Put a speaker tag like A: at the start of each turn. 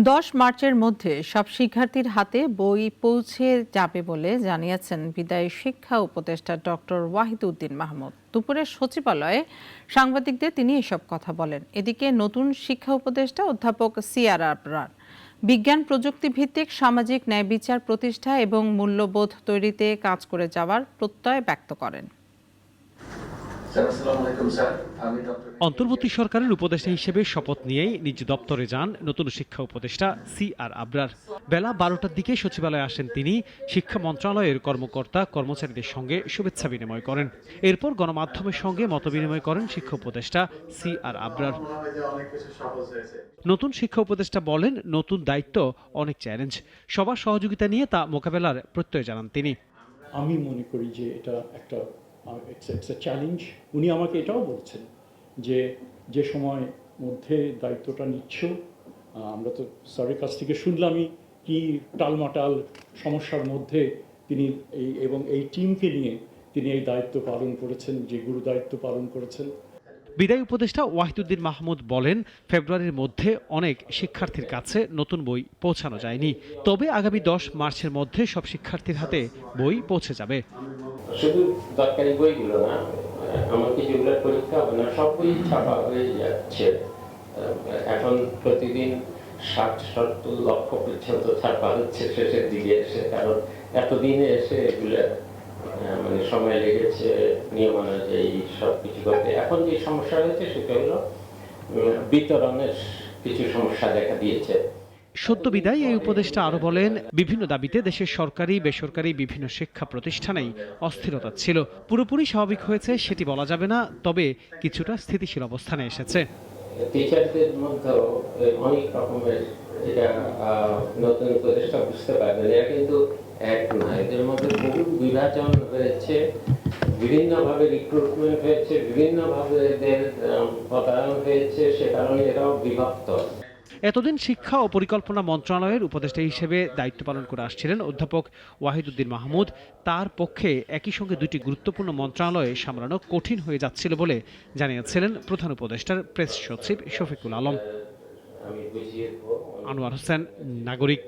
A: 10 মার্চের মধ্যে সব শিক্ষার্থীর হাতে বই পৌঁছে যাবে বলে জানিয়েছেন বিদায়ী শিক্ষা উপদেষ্টা ডক্টর ওয়াহিদউদ্দিন মাহমুদ। দুপুরে সচিবালয়ে সাংবাদিকদের তিনি এসব কথা বলেন। এদিকে নতুন শিক্ষা উপদেষ্টা অধ্যাপক সিআর আবরার বিজ্ঞান প্রযুক্তি ভিত্তিক সামাজিক ন্যায় বিচার প্রতিষ্ঠা এবং মূল্যবোধ তৈরিতে কাজ করে যাওয়ার প্রত্যয় ব্যক্ত করেন।
B: অন্তর্বর্তী সরকারের উপদেষ্টা হিসেবে শপথ নিয়েই নিজ দপ্তরে যান নতুন শিক্ষা উপদেষ্টা সিআর আবরার। বেলা 12টার দিকে সচিবালয়ে আসেন তিনি। শিক্ষা মন্ত্রণালয়ের কর্মকর্তা কর্মচারীদের সঙ্গে শুভেচ্ছা বিনিময় করেন। এরপর গণমাধ্যমের সঙ্গে মতবিনিময় করেন শিক্ষা উপদেষ্টা সিআর আবরার। নতুন শিক্ষা উপদেষ্টা বলেন, নতুন দায়িত্ব, অনেক চ্যালেঞ্জ, সবার সহযোগিতা নিয়ে তা মোকাবেলার প্রত্যয় জানান তিনি।
C: আমি মনে করি যে এটা একটা ইটস এ চ্যালেঞ্জ। উনি আমাকে এটাও বলছেন যে সময় মধ্যে দায়িত্বটা নিচ্ছ, আমরা তো স্যারের কাছ থেকে শুনলামই কি টালমাটাল সমস্যার মধ্যে তিনি এই টিমকে নিয়ে তিনি এই দায়িত্ব পালন করেছেন, যে গুরু দায়িত্ব পালন করেছেন।
B: বিদায়ী উপদেষ্টা ওয়াহিদউদ্দিন মাহমুদ বলেন, ফেব্রুয়ারির মধ্যে অনেক শিক্ষার্থীর কাছে নতুন বই পৌঁছানো যায়নি, তবে আগামী 10 মার্চের মধ্যে সব শিক্ষার্থীর হাতে বই পৌঁছে যাবে।
D: শুধু দরকারি বইগুলো না, আমাকে যেগুলোর পরীক্ষা হবে না, সব বই ছাপা হয়ে যাচ্ছে। এখন প্রতিদিন 60-70 লক্ষ পর্যন্ত ছাপা হচ্ছে শেষের দিকে এসে, কারণ এতদিনে এসে এগুলো মানে সময় লেগেছে নিয়ম অনুযায়ী সবকিছু করতে। এখন যে সমস্যা হয়েছে সেটা হলো বিতরণের কিছু সমস্যা দেখা দিয়েছে।
B: সদ্য বিদায় এই উপদেষ্টা আরো বলেন, বিভিন্ন দাবিতে দেশের সরকারি বেসরকারি বিভিন্ন শিক্ষা প্রতিষ্ঠানেই অস্থিরতা ছিল। পুরোপুরি স্বাভাবিক হয়েছে সেটি বলা যাবে না, তবে কিছুটা স্থিতিশীল অবস্থানে এসেছে।
D: টিচারদের মধ্যেও অনেক রকমের, এটা নতুন উপদেষ্টা বুঝতে পারবেন, এরা কিন্তু এক না, এদের মধ্যে বহু বিভাজন হয়েছে, বিভিন্নভাবে রিক্রুটমেন্ট হয়েছে, বিভিন্নভাবে এদের পদায়ন হয়েছে, সে কারণে এরাও বিভক্ত।
B: এতদিন শিক্ষা ও পরিকল্পনা মন্ত্রণালয়ের উপদেষ্টা হিসেবে দায়িত্ব পালন করে আসছিলেন অধ্যাপক ওয়াহিদউদ্দিন মাহমুদ। তার পক্ষে একই সঙ্গে দুটি গুরুত্বপূর্ণ মন্ত্রণালয়ে সামলানো কঠিন হয়ে যাচ্ছিল বলে জানিয়েছিলেন প্রধান উপদেষ্টার প্রেস সচিব শফিকুল আলম। আনোয়ার হোসেন, নাগরিক।